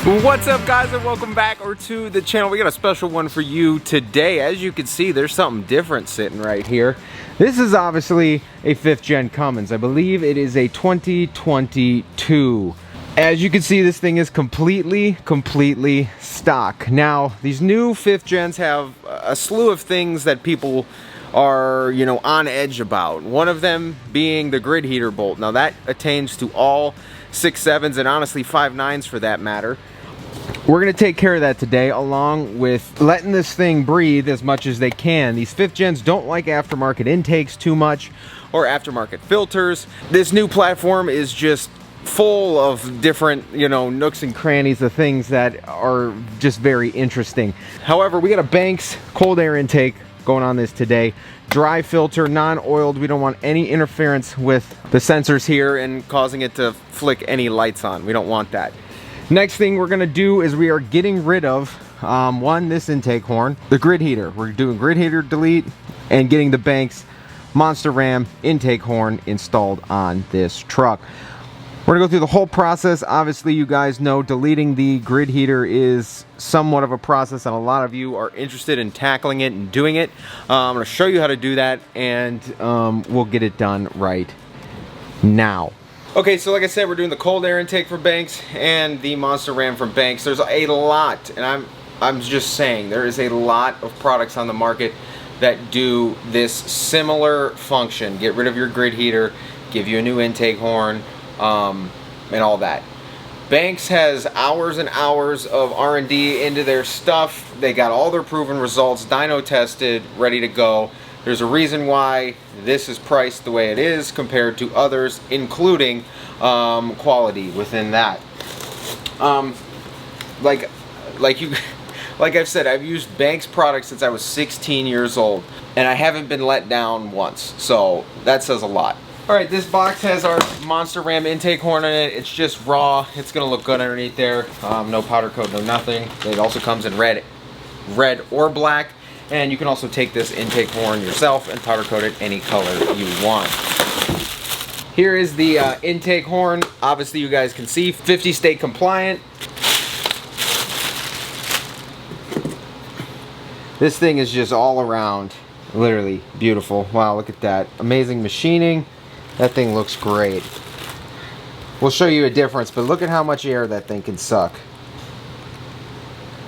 What's up, guys, and welcome back to the channel. We got a special one for you today. As you can see, there's something different sitting right here. This is obviously a 5th gen Cummins. I believe it is a 2022. As you can see, this thing is completely stock. Now, these new 5th gens have a slew of things that people are, on edge about. One of them being the grid heater bolt. Now, that attains to all 6.7s and honestly 5.9s for that matter. We're going to take care of that today, along with letting this thing breathe as much as they can. These 5th gens don't like aftermarket intakes too much or aftermarket filters. This new platform is just full of different, nooks and crannies of things that are just very interesting. However, we got a Banks cold air intake going on this today. Dry filter, non-oiled. We don't want any interference with the sensors here and causing it to flick any lights on. We don't want that. Next thing we're gonna do is we are getting rid of this intake horn, the grid heater. We're doing grid heater delete and getting the Banks Monster Ram intake horn installed on this truck. We're gonna go through the whole process. Obviously, you guys know deleting the grid heater is somewhat of a process, and a lot of you are interested in tackling it and doing it. I'm gonna show you how to do that, and we'll get it done right now. Okay, so like I said, we're doing the cold air intake for Banks and the Monster Ram from Banks. There's a lot, and I'm just saying, there is a lot of products on the market that do this similar function. Get rid of your grid heater, give you a new intake horn, and all that. Banks has hours and hours of R&D into their stuff. They got all their proven results, dyno tested, ready to go. There's a reason why this is priced the way it is compared to others, including quality within that. Like I've said, I've used Banks products since I was 16 years old, and I haven't been let down once. So that says a lot. All right, this box has our Monster Ram intake horn in it. It's just raw. It's gonna look good underneath there. No powder coat, no nothing. It also comes in red or black. And you can also take this intake horn yourself and powder coat it any color you want. Here is the intake horn. Obviously, you guys can see 50 state compliant. This thing is just all around literally beautiful. Wow, look at that. Amazing machining. That thing looks great. We'll show you a difference, but look at how much air that thing can suck.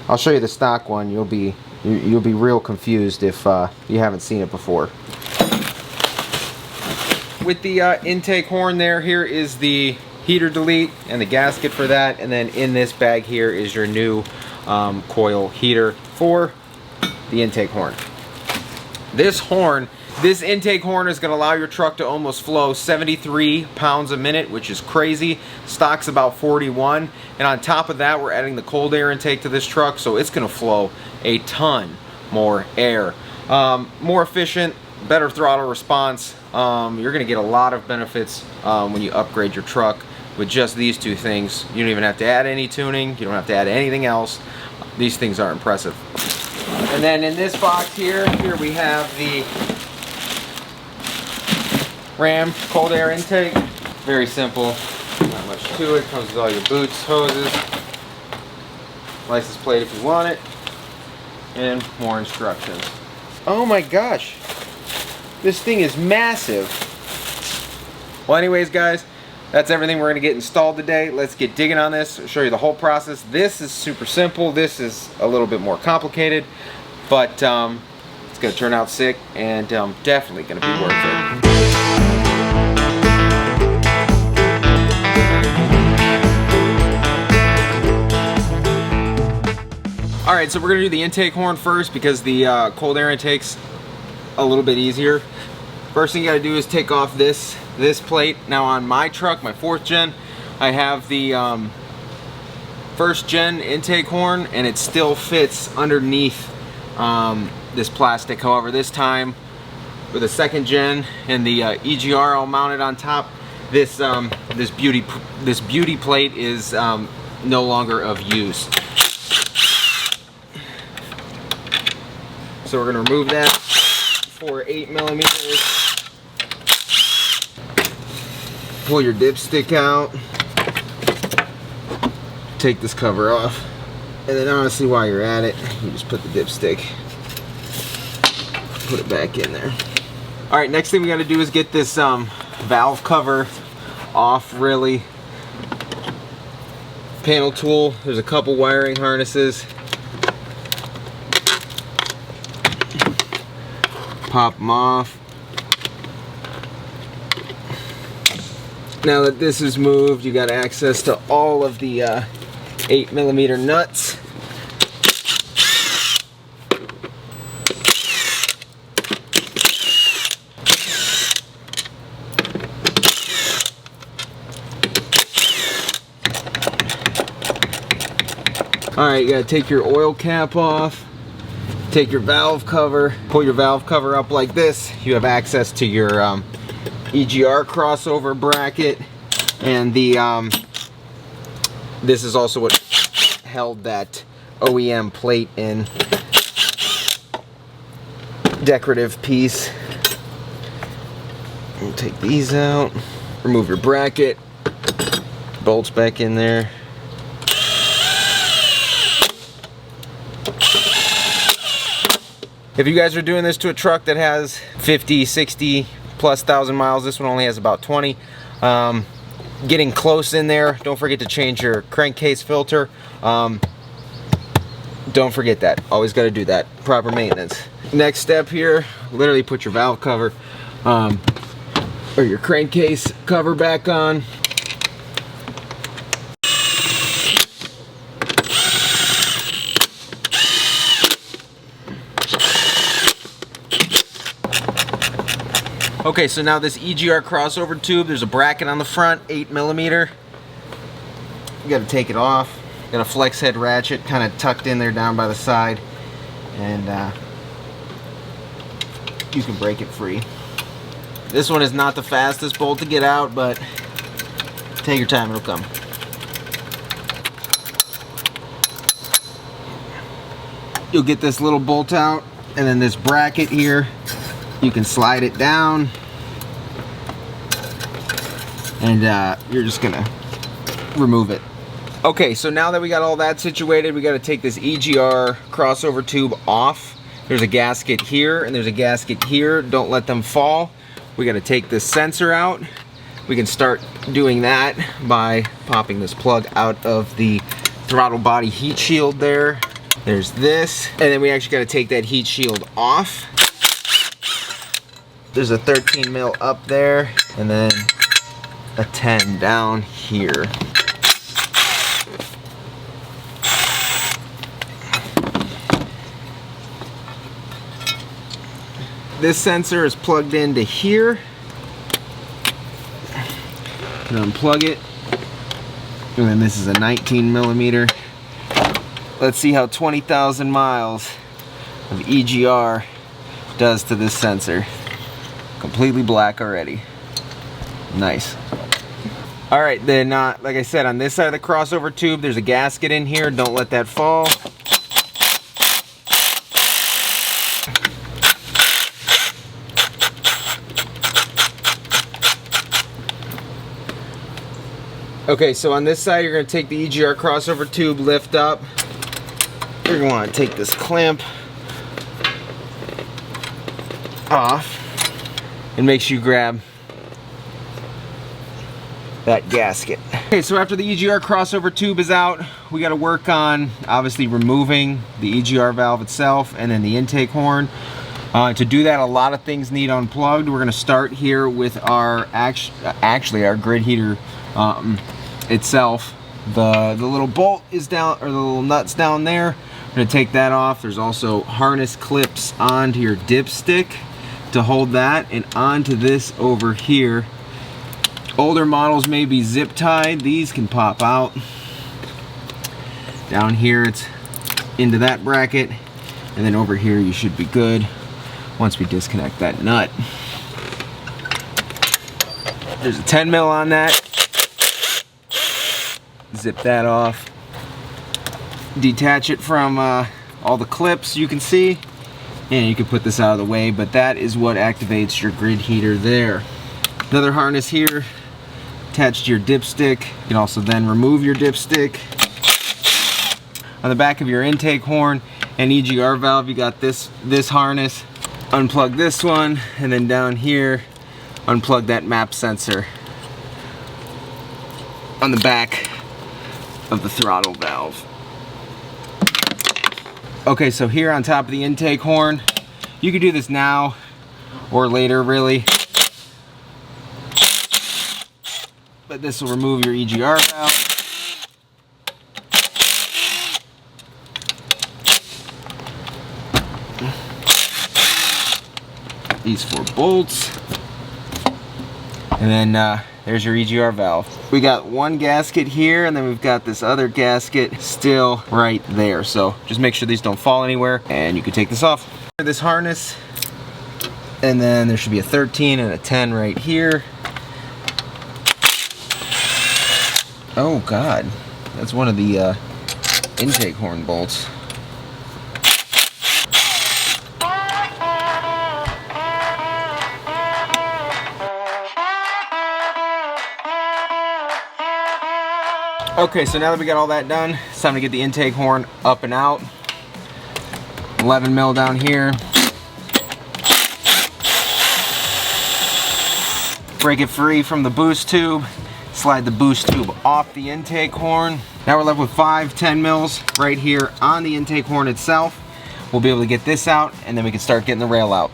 I'll show you the stock one. You'll be real confused if you haven't seen it before. With the intake horn there, here is the heater delete and the gasket for that, and then in this bag here is your new coil heater for the intake horn. This intake horn is going to allow your truck to almost flow 73 pounds a minute, which is crazy. Stock's about 41, and on top of that, we're adding the cold air intake to this truck, so it's going to flow a ton more air. More efficient, better throttle response. You're going to get a lot of benefits when you upgrade your truck with just these two things. You don't even have to add any tuning. You don't have to add anything else. These things are impressive. And then in this box here we have the Ram cold air intake. Very simple, not much to it. Comes with all your boots, hoses, license plate if you want it, and more instructions. Oh my gosh, this thing is massive. Well, anyways, guys, that's everything we're gonna get installed today. Let's get digging on this. I'll show you the whole process. This is super simple. This is a little bit more complicated, but it's gonna turn out sick and definitely gonna be worth it. Alright, so we're going to do the intake horn first because the cold air intake's a little bit easier. First thing you got to do is take off this plate. Now on my truck, my 4th gen, I have the 1st gen intake horn, and it still fits underneath this plastic. However, this time with the 2nd gen and the EGR all mounted on top, this beauty plate is no longer of use. So we're going to remove that for 8mm. Pull your dipstick out. take this cover off. And then honestly, while you're at it, you just put the dipstick, put it back in there. All right, next thing we gotta do is get this valve cover off, really. Panel tool, there's a couple wiring harnesses. Pop them off. Now that this is moved, you got access to all of the 8mm nuts. Alright, you gotta take your oil cap off, take your valve cover, pull your valve cover up like this. You have access to your EGR crossover bracket, and the this is also what held that OEM plate in. Decorative piece. We'll take these out, remove your bracket, bolts back in there. If you guys are doing this to a truck that has 50, 60 plus thousand miles, this one only has about 20. Getting close in there, don't forget to change your crankcase filter. Don't forget that. Always got to do that. Proper maintenance. Next step here, literally put your valve cover or your crankcase cover back on. Okay, so now this EGR crossover tube, there's a bracket on the front, 8mm. You gotta take it off. Got a flex head ratchet kind of tucked in there down by the side, and you can break it free. This one is not the fastest bolt to get out, but take your time, it'll come. You'll get this little bolt out, and then this bracket here, you can slide it down, and you're just gonna remove it. Okay, so now that we got all that situated, we got to take this EGR crossover tube off. There's a gasket here and there's a gasket here. Don't let them fall. We got to take this sensor out. We can start doing that by popping this plug out of the throttle body heat shield there. There's this, and then we actually got to take that heat shield off. There's a 13 mil up there, and then a 10 down here. This sensor is plugged into here. And unplug it. And then this is a 19mm. Let's see how 20,000 miles of EGR does to this sensor. Completely black already. Nice. Alright, then like I said, on this side of the crossover tube, there's a gasket in here. Don't let that fall. Okay, so on this side, you're going to take the EGR crossover tube, lift up. You're going to want to take this clamp off, and make sure you grab that gasket. Okay, so after the EGR crossover tube is out, we got to work on obviously removing the EGR valve itself and then the intake horn. To do that, a lot of things need unplugged. We're going to start here with our actually our grid heater itself. The little bolt is down, or the little nuts down there. We're going to take that off. There's also harness clips onto your dipstick to hold that, and onto this over here. Older models may be zip tied. These can pop out. Down here it's into that bracket, and then over here you should be good once we disconnect that nut. There's a 10 mil on that. Zip that off. Detach it from all the clips you can see, and you can put this out of the way, but that is what activates your grid heater there. Another harness here attached to your dipstick. You can also then remove your dipstick. on the back of your intake horn and EGR valve, you got this harness. Unplug this one, and then down here, unplug that map sensor on the back of the throttle valve. Okay, so here on top of the intake horn, you can do this now or later really, but this will remove your EGR valve. These 4 bolts, and then there's your EGR valve. We got one gasket here, and then we've got this other gasket still right there, so just make sure these don't fall anywhere, and you can take this off. This harness, and then there should be a 13 and a 10 right here. Oh god, that's one of the intake horn bolts. Okay, so now that we got all that done, it's time to get the intake horn up and out. 11 mil down here. Break it free from the boost tube. Slide the boost tube off the intake horn. Now we're left with 5 10 mils right here on the intake horn itself. We'll be able to get this out, and then we can start getting the rail out.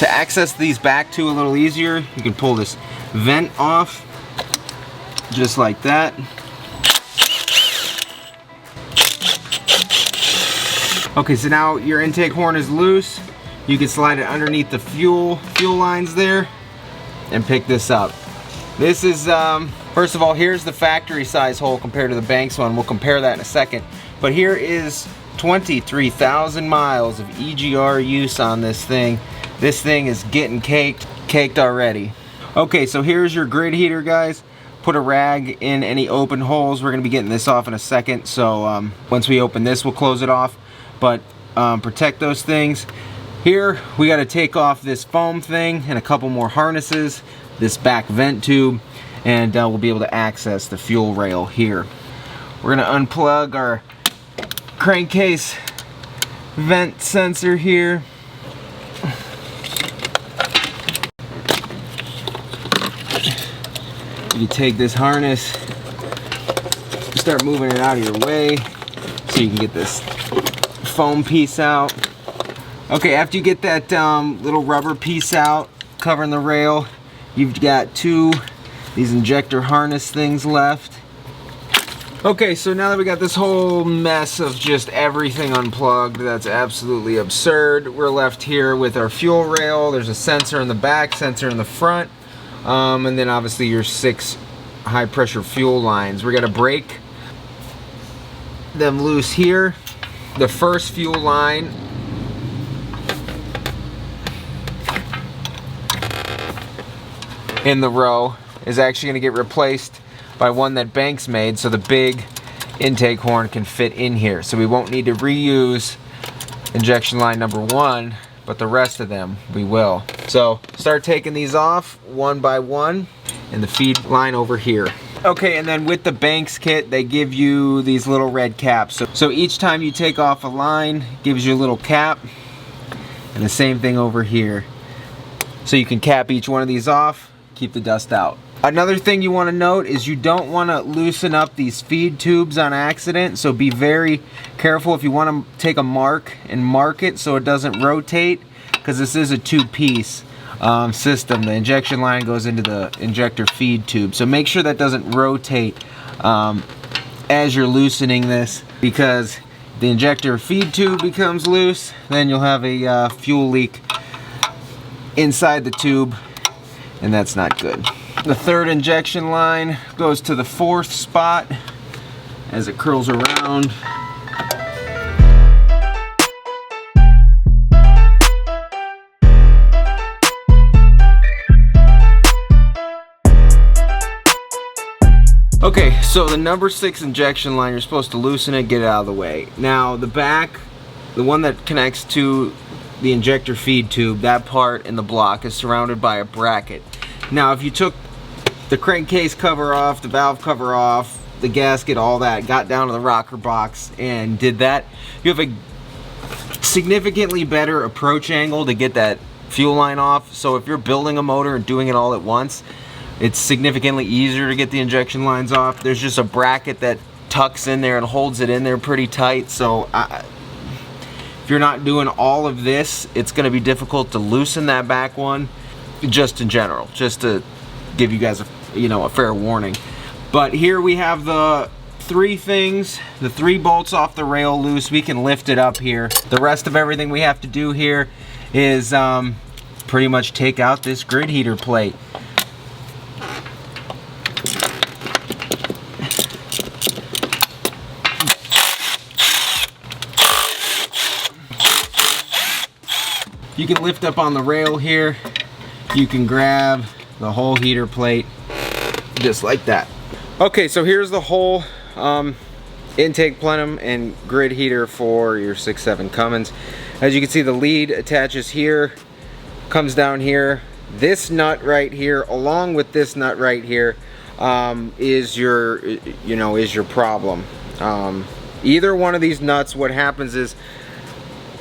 To access these back two a little easier, you can pull this vent off, just like that. Okay, so now your intake horn is loose. You can slide it underneath the fuel lines there and pick this up. This is, first of all, here's the factory size hole compared to the Banks one. We'll compare that in a second. But here is 23,000 miles of EGR use on this thing. This thing is getting caked already. Okay, so here's your grid heater, guys. Put a rag in any open holes. We're gonna be getting this off in a second, so once we open this, we'll close it off. But protect those things. Here, we gotta take off this foam thing and a couple more harnesses, this back vent tube, and we'll be able to access the fuel rail here. We're gonna unplug our crankcase vent sensor here. You take this harness, start moving it out of your way so you can get this foam piece out. Okay, after you get that little rubber piece out covering the rail, you've got these injector harness things left. Okay, so now that we got this whole mess of just everything unplugged, that's absolutely absurd. We're left here with our fuel rail. There's a sensor in the back, sensor in the front. And then obviously your 6 high pressure fuel lines. We're gonna break them loose here. The first fuel line in the row is actually gonna get replaced by one that Banks made, so the big intake horn can fit in here. So we won't need to reuse injection line number 1, but the rest of them we will. So start taking these off one by one, and the feed line over here. Okay, and then with the Banks kit, they give you these little red caps. So each time you take off a line, it gives you a little cap, and the same thing over here. So you can cap each one of these off, keep the dust out. Another thing you want to note is you don't want to loosen up these feed tubes on accident, so be very careful if you want to take a mark and mark it so it doesn't rotate, because this is a 2-piece system. The injection line goes into the injector feed tube, so make sure that doesn't rotate as you're loosening this, because the injector feed tube becomes loose, then you'll have a fuel leak inside the tube, and that's not good. The third injection line goes to the 4th spot as it curls around. Okay, so the number 6 injection line, you're supposed to loosen it, get it out of the way. Now the back, the one that connects to the injector feed tube, that part in the block is surrounded by a bracket. Now if you took the crankcase cover off, the valve cover off, the gasket, all that, got down to the rocker box and did that, you have a significantly better approach angle to get that fuel line off. So if you're building a motor and doing it all at once, it's significantly easier to get the injection lines off. There's just a bracket that tucks in there and holds it in there pretty tight. So if you're not doing all of this, it's going to be difficult to loosen that back one, just in general, just to give you guys a fair warning. But here we have the three things, the three bolts off the rail loose. We can lift it up here. The rest of everything we have to do here is pretty much take out this grid heater plate. You can lift up on the rail here. You can grab the whole heater plate just like that. Okay, so here's the whole intake plenum and grid heater for your 6.7 Cummins. As you can see, the lead attaches here, comes down here. This nut right here, along with this nut right here, is your problem. Either one of these nuts, what happens is,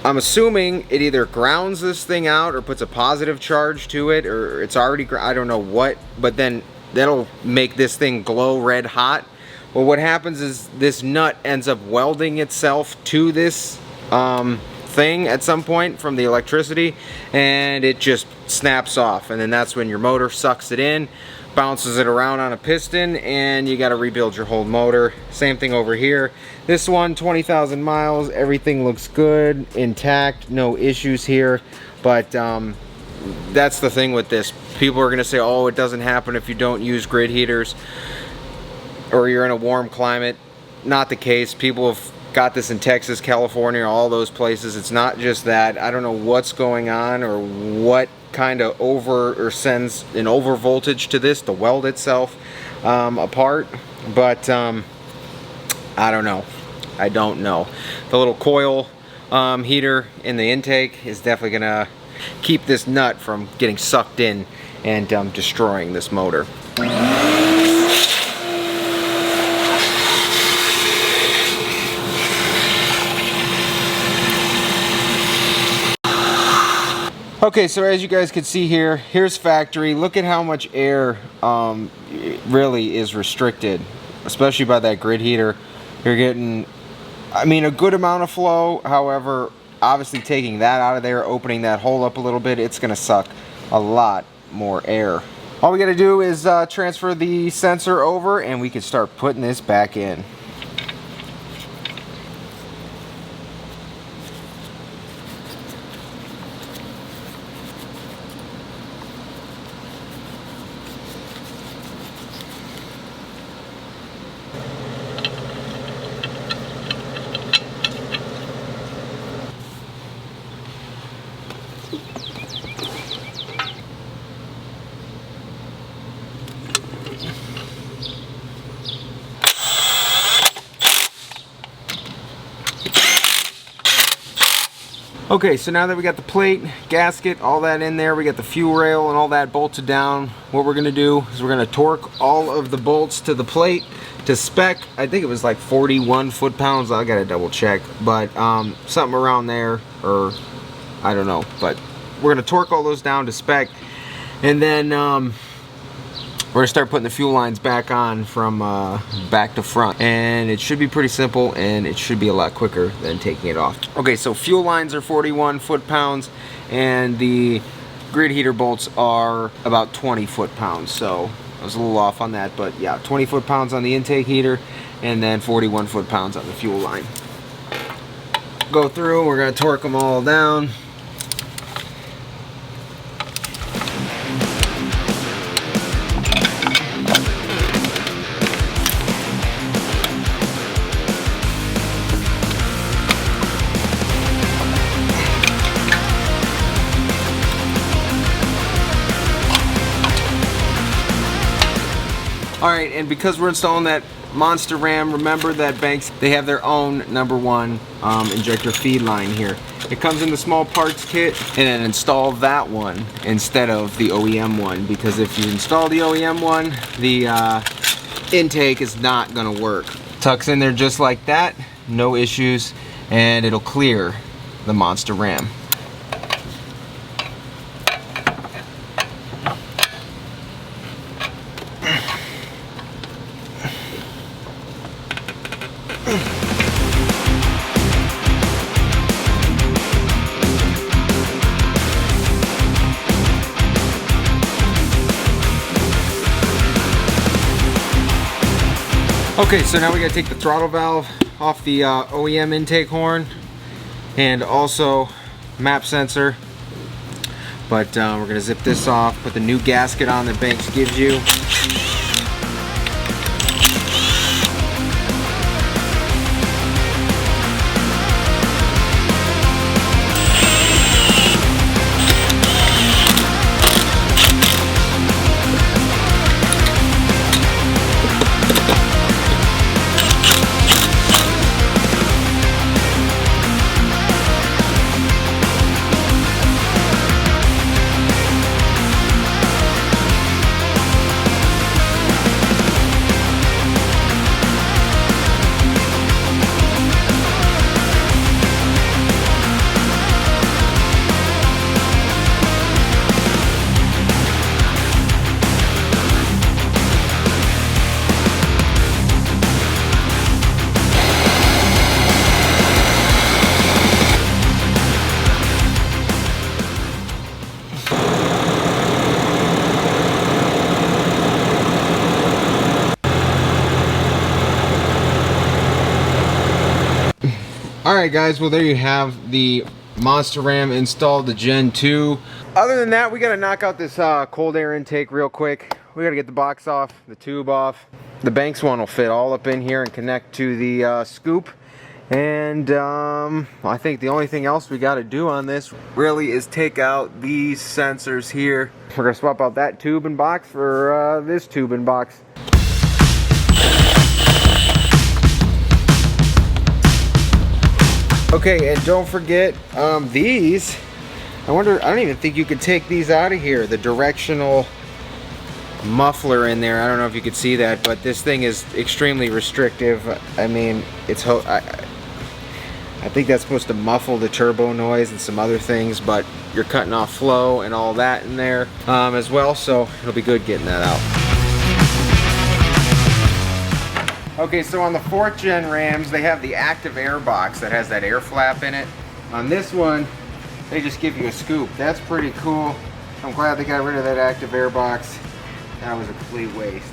I'm assuming it either grounds this thing out or puts a positive charge to it, or it's already, I don't know what, but then that'll make this thing glow red hot. Well, what happens is this nut ends up welding itself to this thing at some point from the electricity, and it just snaps off, and then that's when your motor sucks it in, bounces it around on a piston, and you got to rebuild your whole motor. Same thing over here. This one, 20,000 miles, everything looks good, intact, no issues here. But that's the thing with this. People are gonna say, oh, it doesn't happen if you don't use grid heaters or you're in a warm climate. Not the case. People have got this in Texas, California, all those places. It's not just that. I don't know what's going on or what kind of sends an over voltage to this to weld itself apart, but I don't know. I don't know. The little coil heater in the intake is definitely gonna keep this nut from getting sucked in and destroying this motor. Okay, so as you guys can see here, here's factory. Look at how much air really is restricted, especially by that grid heater. You're getting, I mean, a good amount of flow. However, obviously taking that out of there, opening that hole up a little bit, it's gonna suck a lot more air. All we gotta do is transfer the sensor over and we can start putting this back in. Okay, so now that we got the plate, gasket, all that in there, we got the fuel rail and all that bolted down, what we're gonna do is we're gonna torque all of the bolts to the plate to spec. I think it was like 41 foot-pounds, I gotta double check, but something around there, or I don't know, but we're gonna torque all those down to spec, and then we're gonna start putting the fuel lines back on from back to front, and it should be pretty simple and it should be a lot quicker than taking it off. Okay, so fuel lines are 41 foot-pounds and the grid heater bolts are about 20 foot-pounds, so I was a little off on that, but yeah, 20 foot-pounds on the intake heater and then 41 foot-pounds on the fuel line. Go through, we're gonna torque them all down. Alright, and because we're installing that monster ram, remember that Banks, they have their own #1 injector feed line here. it comes in the small parts kit, and then install that one instead of the OEM one, because if you install the OEM one, the intake is not gonna work. Tucks in there just like that, no issues, and it'll clear the Monster Ram. Okay, so now we gotta take the throttle valve off the OEM intake horn, and also map sensor. But we're gonna zip this off, put the new gasket on that Banks gives you. Alright guys, well there you have the Monster Ram installed, the Gen 2. Other than that, we gotta knock out this cold air intake real quick. We gotta get the box off, the tube off. The Banks one will fit all up in here and connect to the scoop. And I think the only thing else we gotta do on this really is take out these sensors here. We're gonna swap out that tube and box for this tube and box. Okay, and don't forget these. I don't even think you could take these out of here. The directional muffler in there. I don't know if you could see that, but this thing is extremely restrictive. I mean, it's I think that's supposed to muffle the turbo noise and some other things, but you're cutting off flow and all that in there as well, so it'll be good getting that out. Okay, so on the 4th gen Rams, they have the active air box that has that air flap in it. On this one, they just give you a scoop. That's pretty cool. I'm glad they got rid of that active air box. That was a complete waste.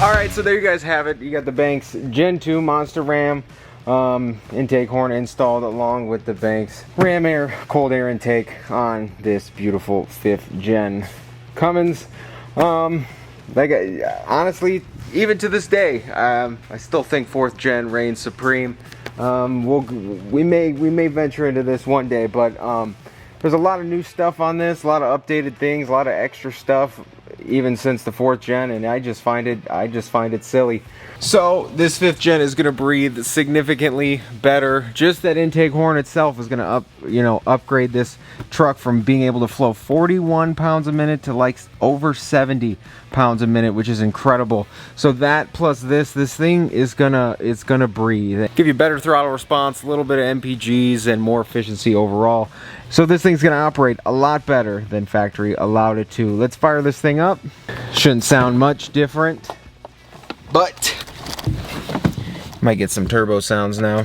Alright, so there you guys have it. You got the Banks Gen 2 Monster Ram intake horn installed along with the Banks Ram Air cold air intake on this beautiful 5th gen Cummins. Honestly, even to this day, I still think 4th gen reigns supreme. We may venture into this one day, but there's a lot of new stuff on this, a lot of updated things, a lot of extra stuff, even since the 4th gen, and I just find it silly. So this 5th gen is going to breathe significantly better. Just that intake horn itself is going to upgrade this truck from being able to flow 41 pounds a minute to like over 70 pounds a minute, which is incredible. So that plus this thing is gonna breathe, give you better throttle response, a little bit of MPGs, and more efficiency overall. So this thing's gonna operate a lot better than factory allowed it to. Let's fire this thing up. Shouldn't sound much different, but might get some turbo sounds now.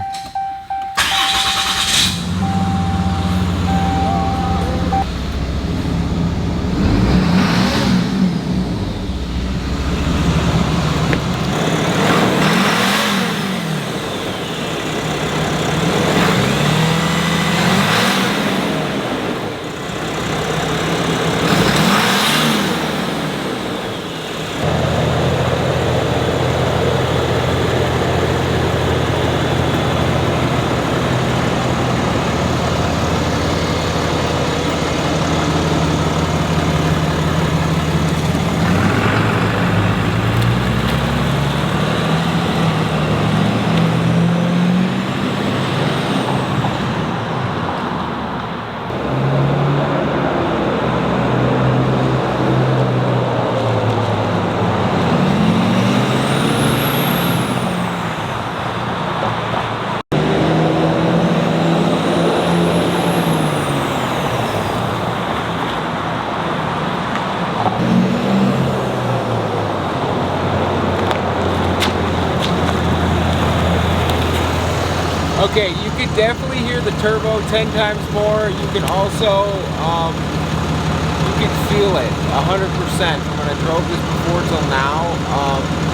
Okay, you can definitely hear the turbo 10 times more. You can also, you can feel it 100% from when I drove this before till now.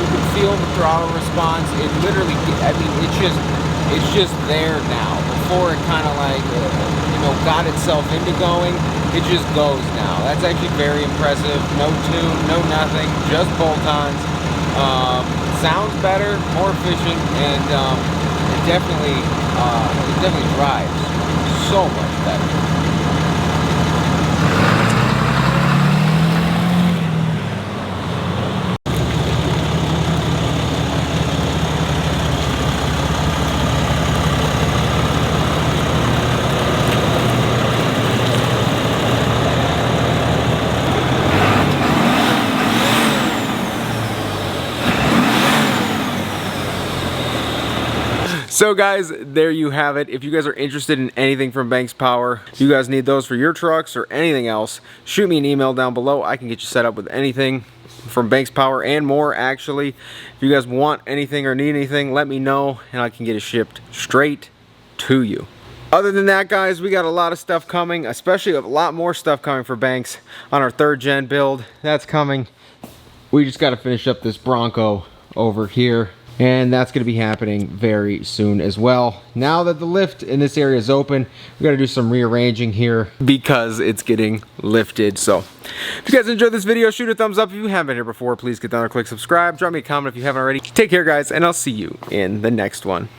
You can feel the throttle response. It literally, I mean, it's just there now. Before it kind of like, you know, got itself into going, it just goes now. That's actually very impressive. No tune, no nothing, just bolt-ons. Sounds better, more efficient, and it definitely drives so much better. So guys, there you have it. If you guys are interested in anything from Banks Power, if you guys need those for your trucks or anything else, shoot me an email down below. I can get you set up with anything from Banks Power and more, actually. If you guys want anything or need anything, let me know and I can get it shipped straight to you. Other than that, guys, we got a lot of stuff coming, especially a lot more stuff coming for Banks on our 3rd gen build. That's coming. We just got to finish up this Bronco over here. And that's going to be happening very soon as well. Now that the lift in this area is open, we got to do some rearranging here because it's getting lifted. So if you guys enjoyed this video, shoot a thumbs up. If you haven't been here before, please get down there, click subscribe, drop me a comment if you haven't already. Take care, guys, and I'll see you in the next one.